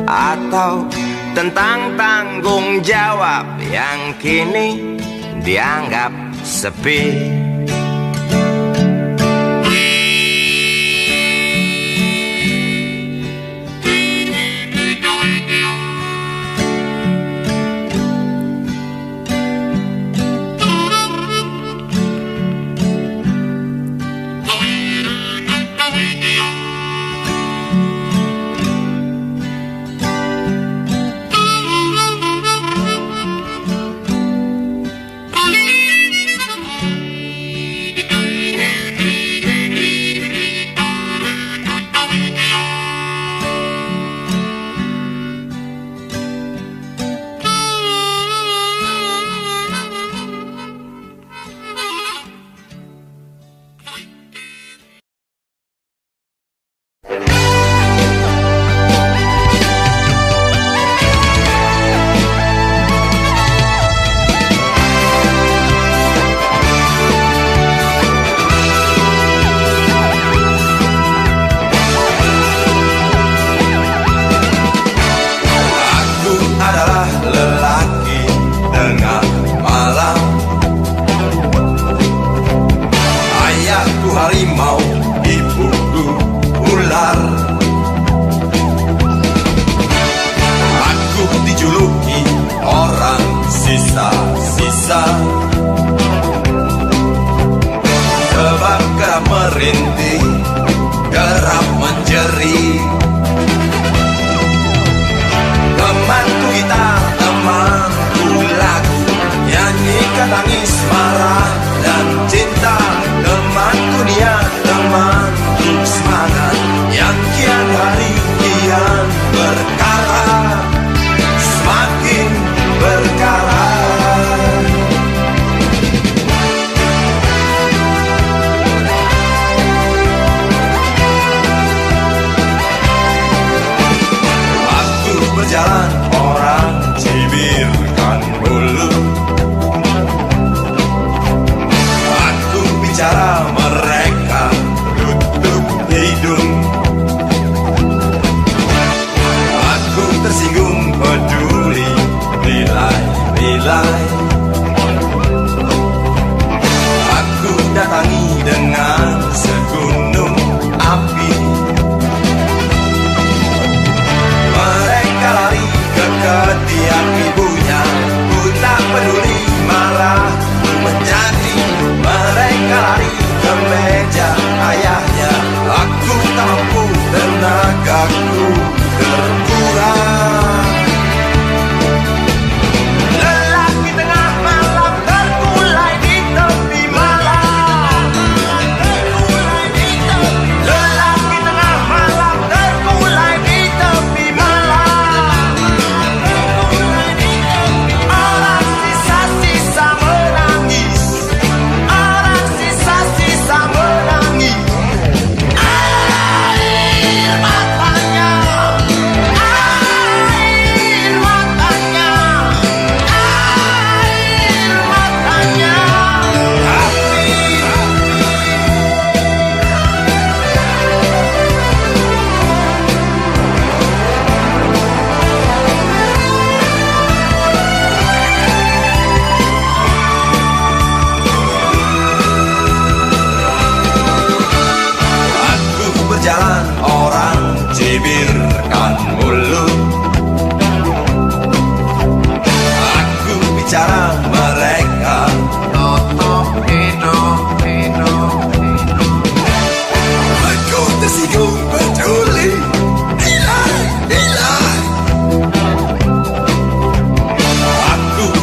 atau tentang tanggung jawab yang kini dianggap sepi. Harimau, ibuku ular. Aku dijuluki orang sisa-sisa, sebab kerap merintih, kerap menjerit. Temanku gitar, temanku lagu, nyanyikan tangis, marah, dan cinta. Temanku niat, temanku semangat, yang kian hari kian berkara, semakin berkara. Aku berjalan, orang cibirkan bulu. Aku bicara, mereka tutup hidung. Aku tersinggung, peduli, nilai-nilai. Aku datangi dengan segunung api. Mereka lari ke ketiak ibunya, ku tak peduli, malah ku menjadi. Mereka lari ke meja ayahnya, aku tak mampu, tenagaku terkurang. Lelaki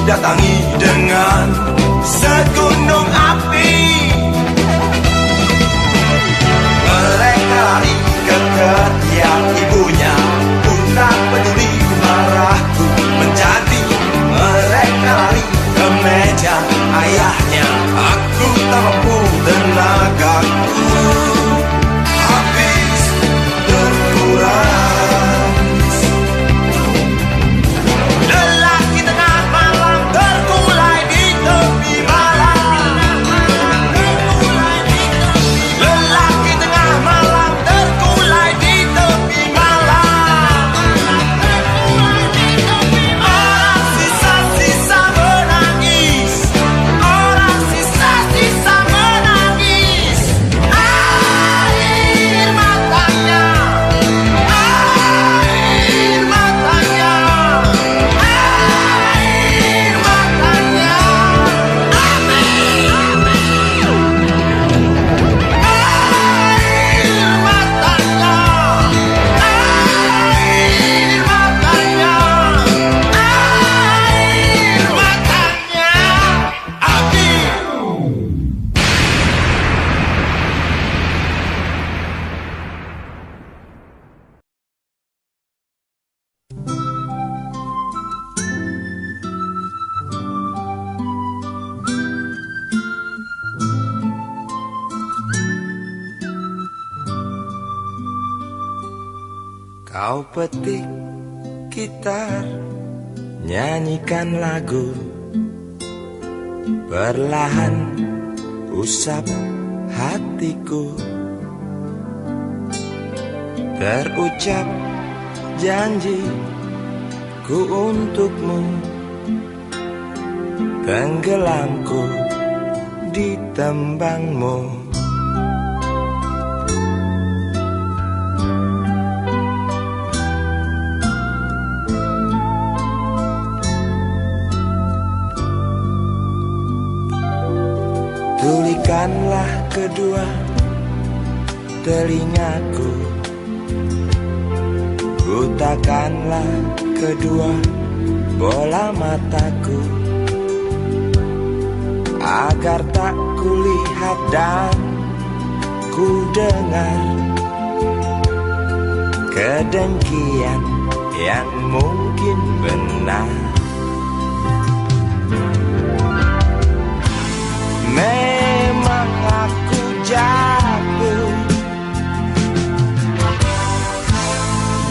datangi dengan segunung api. Mereka lari ke ketiak ibunya, pun tak peduli marahku menjadi. Mereka lari ke meja ayahnya, aku tak mampu, tenagaku habis terkuras. Lelaki tengah malam terkulai di tepi malam. Lelaki tengah malam terkulai di tepi malam. Orang sisa-sisa menangis, orang sisa-sisa menangis. Air matanya, air matanya, air matanya. Amin, amin. Air matanya, air matanya, air matanya. Amin. Kau petik gitar, nyanyikan lagu, perlahan usap hatiku. Terucap janji ku untukmu, tenggelamku di tembangmu. Tulikanlah kedua telingaku, butakanlah kedua bola mataku, agar tak kulihat dan ku dengar kedengkian yang mungkin benar. Memang aku jatuh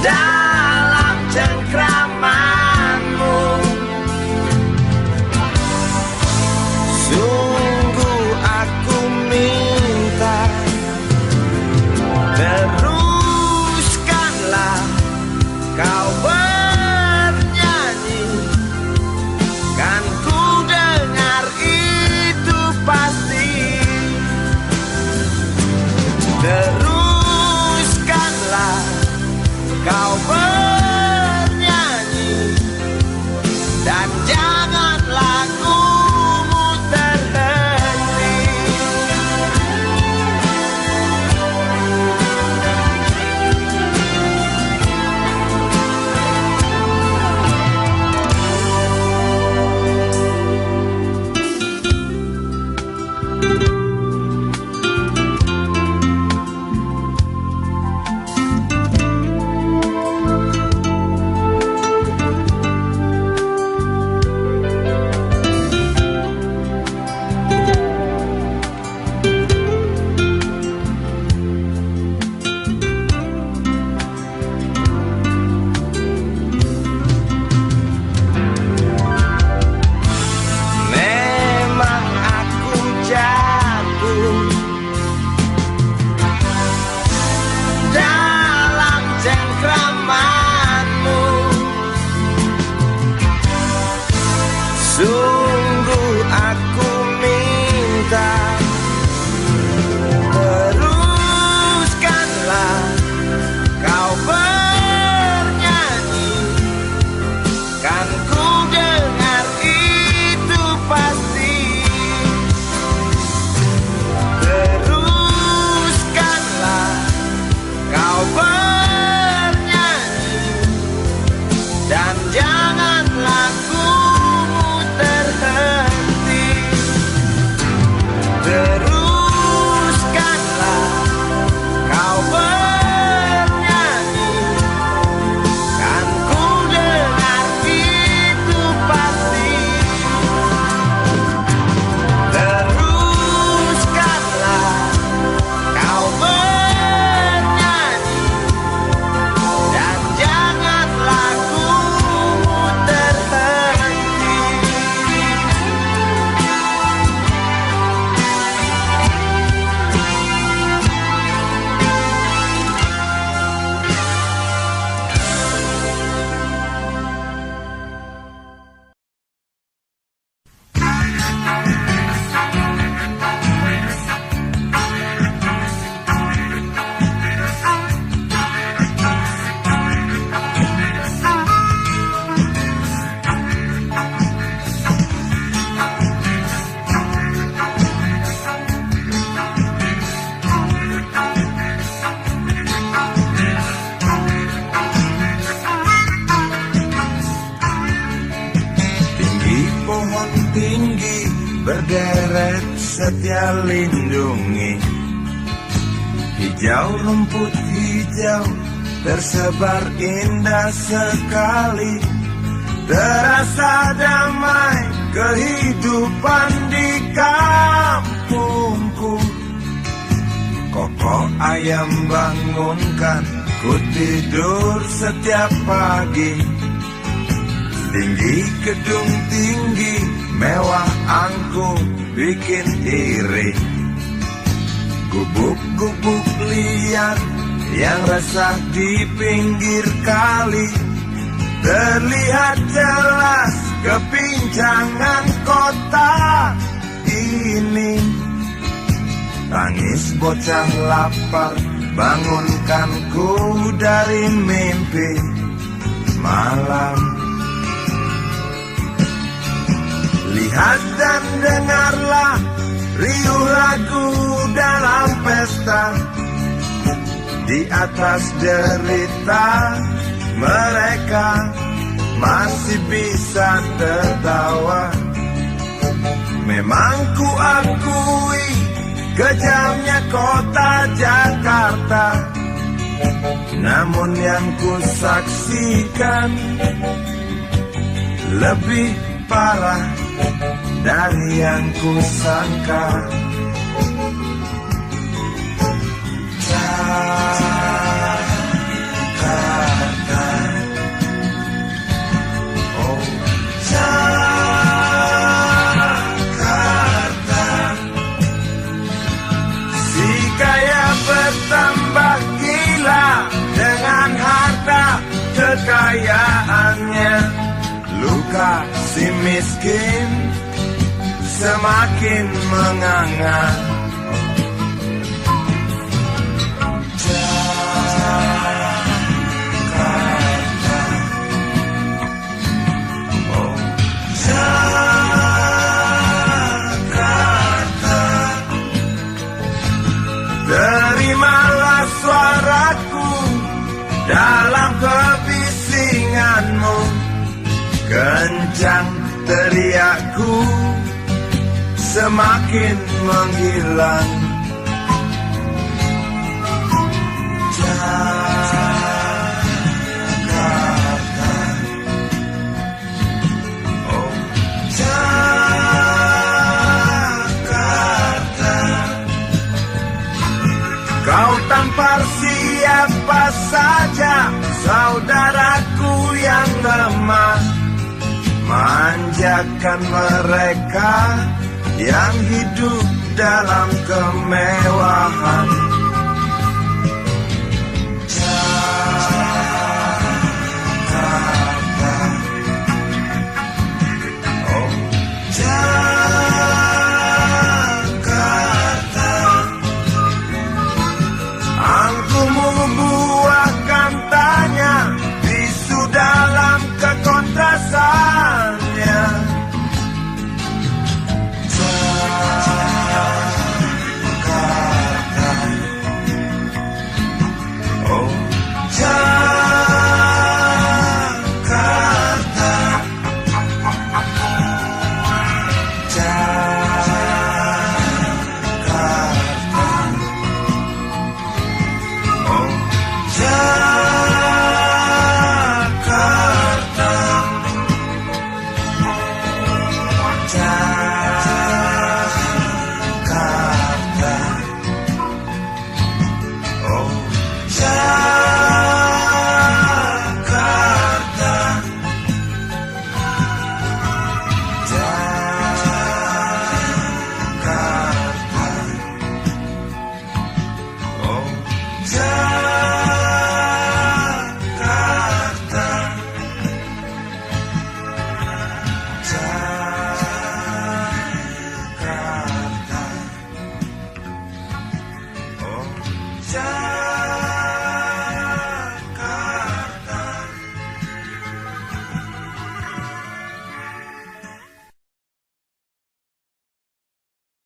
dalam cengkramanmu. Sungguh aku minta, teruskanlah kau bernyanyi. pohon tinggi berderet setia lindungi. Hijau rumput hijau tersebar indah sekali. Terasa damai kehidupan di kampungku. Kokok ayam bangunkan ku tidur setiap pagi. Tinggi gedung tinggi mewah angkung bikin iri. Gubuk-gubuk liar yang resah di pinggir kali terlihat jelas kepincangan kota ini. Tangis bocah lapar bangunkanku dari mimpi malam. Lihat dan dengarlah riuh lagu dalam pesta. Di atas derita mereka masih bisa tertawa. Memang ku akui kejamnya kota Jakarta, namun yang ku saksikan lebih parah dari yang ku sangka. Jakarta, oh Jakarta, si kaya bertambah gila dengan harta kekayaannya. Luka si miskin semakin menganga. Jakarta, oh Jakarta, terimalah suaraku dalam kebisinganmu. Kencang teriakku semakin menghilang. Jakarta, oh Jakarta, kau tampar siapa saja saudaraku yang lemah. Manjakan mereka yang hidup dalam kemewahan.